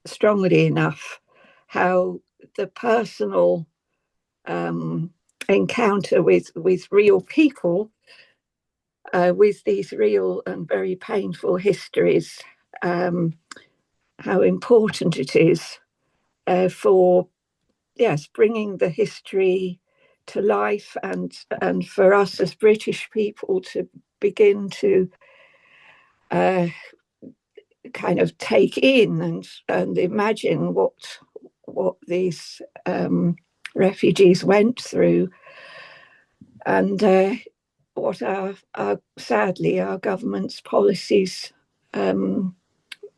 strongly enough how the personal encounter with real people, with these real and very painful histories, how important it is for, yes, bringing the history to life, and for us as British people to begin to kind of take in and imagine what these refugees went through, and what sadly our government's policies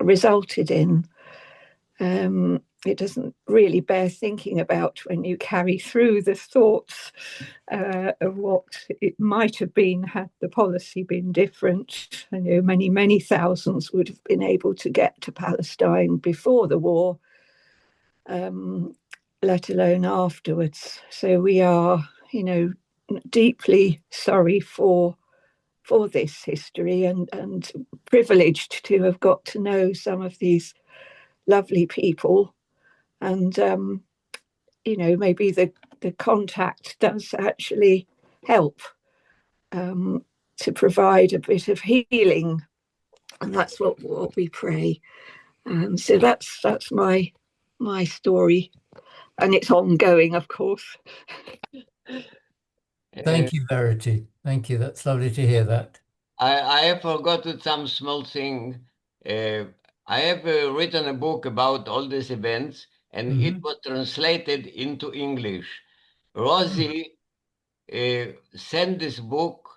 resulted in. It doesn't really bear thinking about when you carry through the thoughts of what it might have been had the policy been different. Many thousands would have been able to get to Palestine before the war, let alone afterwards. So we are, deeply sorry for this history, and privileged to have got to know some of these lovely people. And maybe the contact does actually help to provide a bit of healing, and that's what we pray. So that's my story, and it's ongoing, of course. Thank you, Verity. Thank you. That's lovely to hear that. I have forgotten some small thing. I have written a book about all these events, and it was translated into English. Rosie sent this book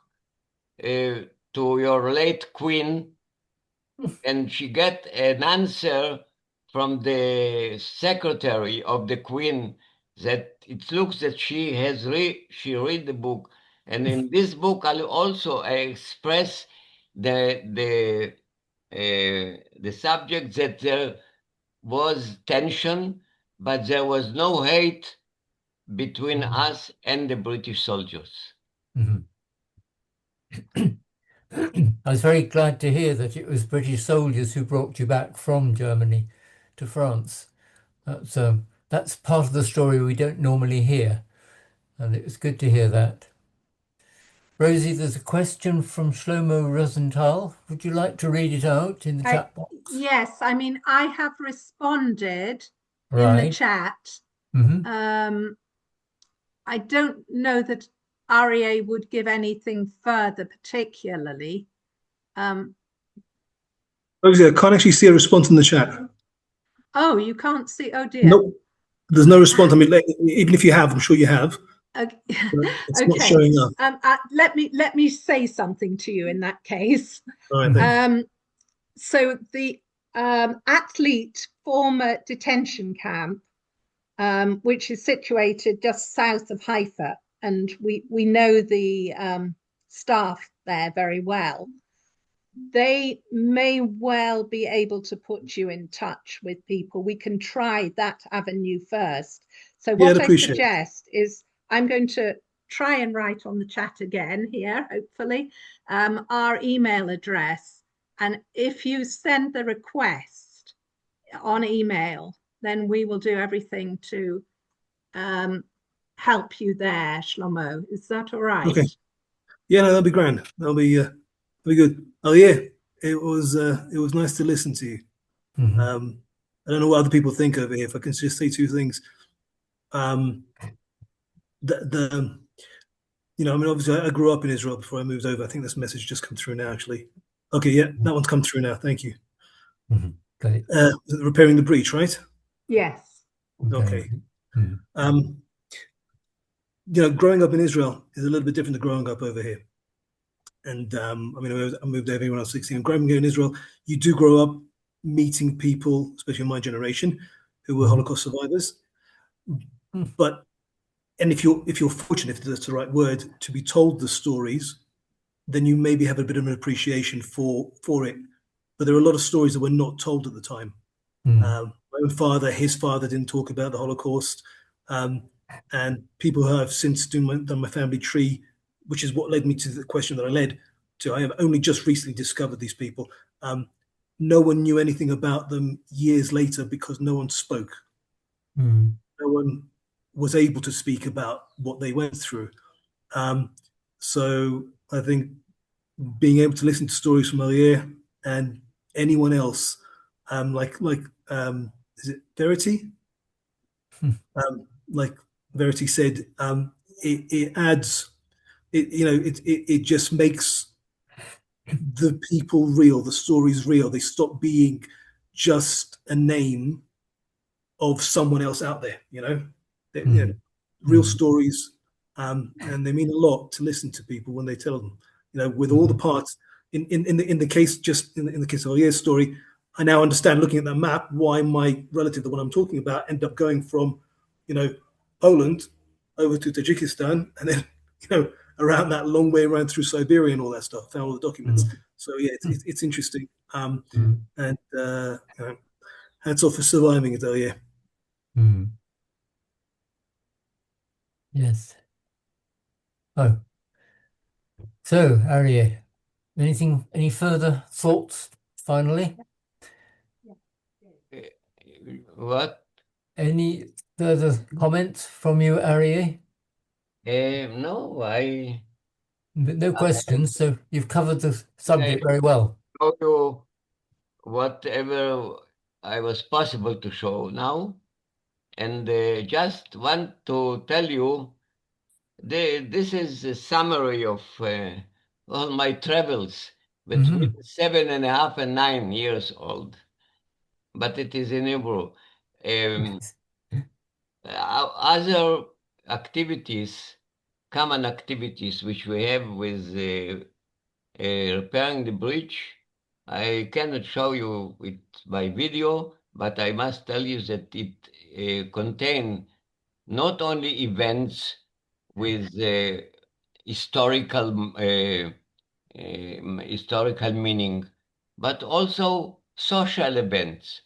to your late queen, and she got an answer from the secretary of the queen that it looks that she read the book. And in this book, I express the subject that there was tension, but there was no hate between us and the British soldiers. Mm-hmm. I was very glad to hear that it was British soldiers who brought you back from Germany to France. That's part of the story we don't normally hear, and it was good to hear that. Rosie, there's a question from Shlomo Rosenthal. Would you like to read it out in the chat box? Yes, I mean, I have responded in the Right. chat. Mm-hmm. I don't know that Arie would give anything further, particularly. Rosie, I can't actually see a response in the chat. Oh, you can't see? Oh dear. Nope. There's no response. I mean, even if you have, I'm sure you have. Okay. It's not showing up. Let me say something to you in that case. All right, so the athlete former detention camp, which is situated just south of Haifa, and we know the staff there very well. They may well be able to put you in touch with people. We can try that avenue first. So what I suggest is I'm going to try and write on the chat again here, hopefully, our email address. And if you send the request on email, then we will do everything to help you there, Shlomo. Is that all right? Okay. Yeah, no, that'll be grand. That'll be good. Oh yeah, it was nice to listen to you. Mm-hmm. I don't know what other people think over here. If I can just say 2 things. the I mean, obviously, I grew up in Israel before I moved over. I think this message just come through now, actually. Okay, yeah, that one's come through now. Thank you. Got it. Repairing the breach, right? Yes. Okay. Mm. Growing up in Israel is a little bit different to growing up over here. And I mean, I moved over when I was 16. Growing up in Israel, you do grow up meeting people, especially in my generation, who were Holocaust survivors. But and if you're fortunate, if that's the right word, to be told the stories, then you maybe have a bit of an appreciation for it. But there are a lot of stories that were not told at the time. My own father, his father didn't talk about the Holocaust. And people who have since done my family tree, which is what led me to the question that I led to. I have only just recently discovered these people. No one knew anything about them years later because no one spoke. No one was able to speak about what they went through. So I think being able to listen to stories from Arie and anyone else, is it Verity? Like Verity said, it adds, it just makes the people real, the stories real. They stop being just a name of someone else out there. Real stories, and they mean a lot to listen to people when they tell them. With all the parts. In the case, just in the case of Arie's story, I now understand, looking at that map, why my relative, the one I'm talking about, ended up going from, Poland over to Tajikistan, and then, around that long way around through Siberia and all that stuff. Found all the documents. So yeah, it's interesting. And hats off for surviving it, though. Yeah. Yes. Oh, so Arie, any further thoughts finally? What? Any further comments from you, Arie? No, No questions, so you've covered the subject very well. show you whatever I was possible to show now, and just want to tell you, this is a summary of all my travels between 7.5 and 9 years old, but it is in Hebrew. Other activities, common activities which we have with repairing the bridge, I cannot show you it by video, but I must tell you that it contains not only events with historical meaning, but also social events.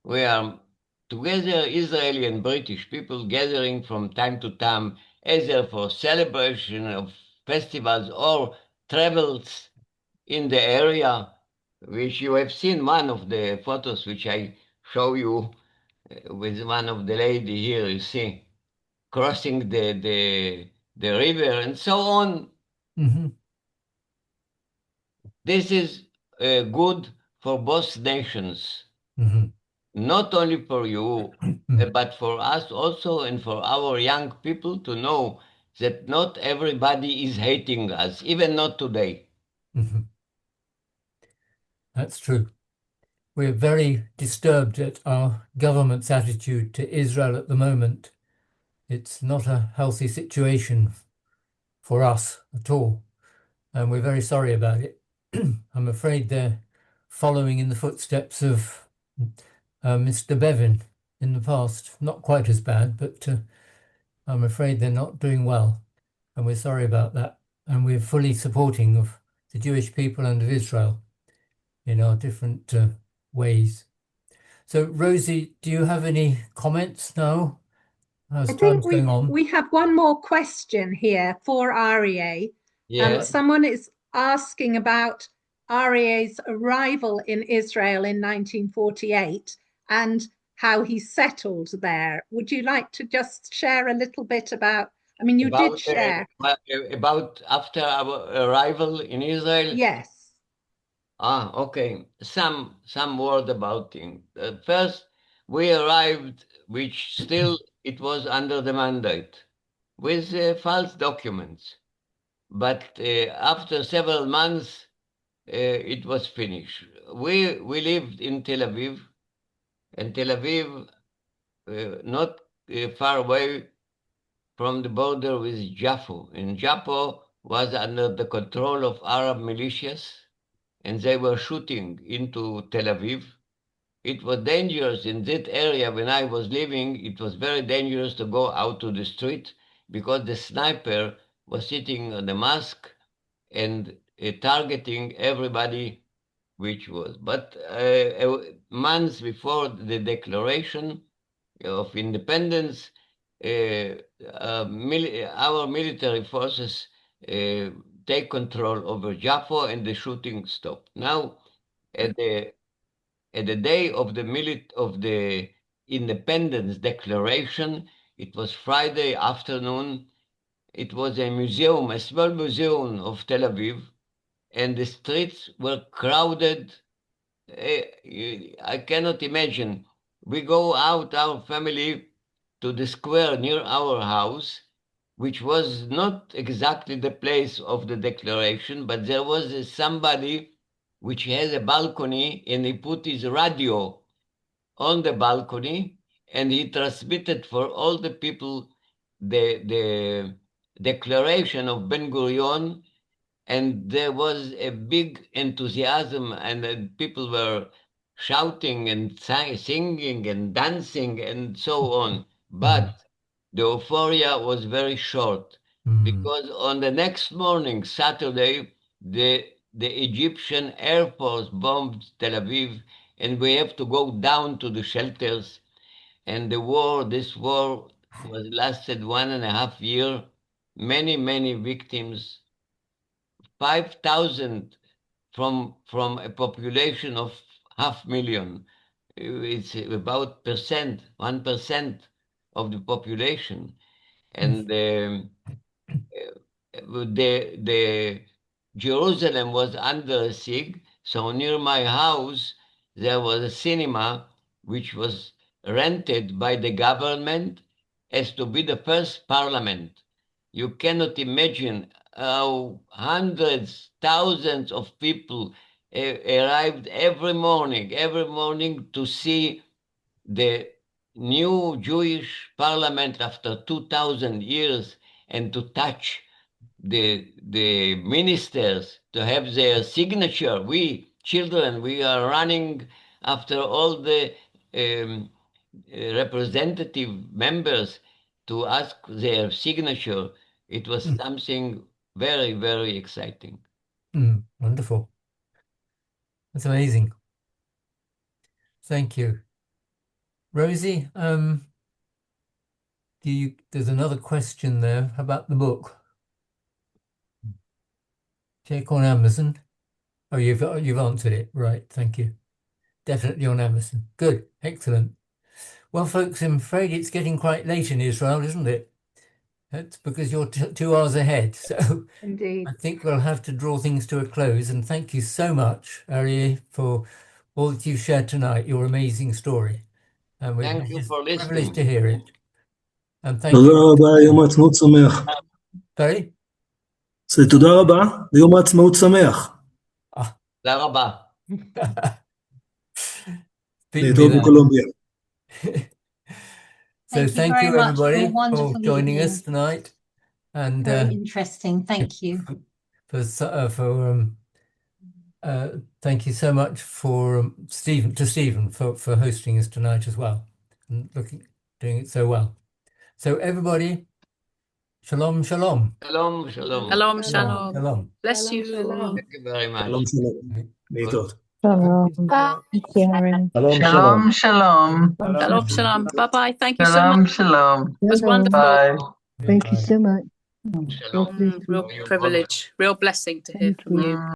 We are together, Israeli and British people, gathering from time to time, either for celebration of festivals or travels in the area, which you have seen one of the photos which I show you with one of the lady here, you see, crossing the river and so on. This is good for both nations, not only for you, but for us also, and for our young people to know that not everybody is hating us, even not today. That's true. We're very disturbed at our government's attitude to Israel at the moment. It's not a healthy situation for us at all, and we're very sorry about it. I'm afraid they're following in the footsteps of Mr. Bevin in the past. Not quite as bad, but I'm afraid they're not doing well, and we're sorry about that. And we're fully supporting of the Jewish people and of Israel in our different ways. So, Rosie, do you have any comments now? As I think time's going on. we have one more question here for Arie. Yes. Someone is asking about Arie's arrival in Israel in 1948 and how he settled there. Would you like to just share a little bit about? I mean, you did share. About after our arrival in Israel. Yes. Okay. Some word about it. First, we arrived which still it was under the mandate with false documents. But after several months, it was finished. We lived in Tel Aviv, and Tel Aviv, not far away from the border with Jaffa. And Jaffa was under the control of Arab militias, and they were shooting into Tel Aviv. It was dangerous in that area when I was living. It was very dangerous to go out to the street because the sniper was sitting on the mosque and targeting everybody which was. But months before the declaration of independence, our military forces take control over Jaffa and the shooting stopped. Now, at the day of the independence declaration, it was Friday afternoon. It was a museum, a small museum of Tel Aviv, and the streets were crowded. I cannot imagine. We go out, our family, to the square near our house, which was not exactly the place of the declaration, but there was somebody which has a balcony, and he put his radio on the balcony, and he transmitted for all the people the declaration of Ben Gurion, and there was a big enthusiasm, and people were shouting and singing and dancing and so on. But the euphoria was very short because on the next morning, Saturday, the Egyptian Air Force bombed Tel Aviv, and we have to go down to the shelters. And this war was lasted 1.5 years, many victims, 5,000 from a population of 500,000. It's about 1% of the population. And the Jerusalem was under siege. So near my house, there was a cinema which was rented by the government as to be the first parliament. You cannot imagine how hundreds, thousands of people arrived every morning to see the new Jewish parliament after 2,000 years and to touch the ministers, to have their signature. We children, we are running after all the representative members to ask their signature. It was something very exciting. Wonderful. That's amazing. Thank you. Rosie, there's another question there about the book. Check on Amazon. Oh, you've answered it. Right, thank you. Definitely on Amazon. Good, excellent. Well, folks, I'm afraid it's getting quite late in Israel, isn't it? That's because you're 2 hours ahead. So Indeed. I think we'll have to draw things to a close. And thank you so much, Arie, for all that you've shared tonight, your amazing story. And we're Thank you for privileged listening. to hear it. And thank תודה you. רבה, יום העצמאות שמח. Sorry? תודה רבה, ויום העצמאות שמח. תודה רבה. להתראות בקולומביה. So thank you, everybody, for joining evening. us tonight. And Very interesting. Thank you. Thank you so much for Stephen for hosting us tonight as well, and doing it so well. So everybody, shalom, shalom. Shalom, shalom. Shalom, shalom. Shalom. Bless you. Thank you very much. שלום שלום. להתראות. Shalom. Shalom, shalom. Shalom, shalom. Bye-bye. Thank you so much. Shalom, shalom. It was wonderful. Bye. Thank you so much. Shalom. Real privilege, real blessing to hear from you.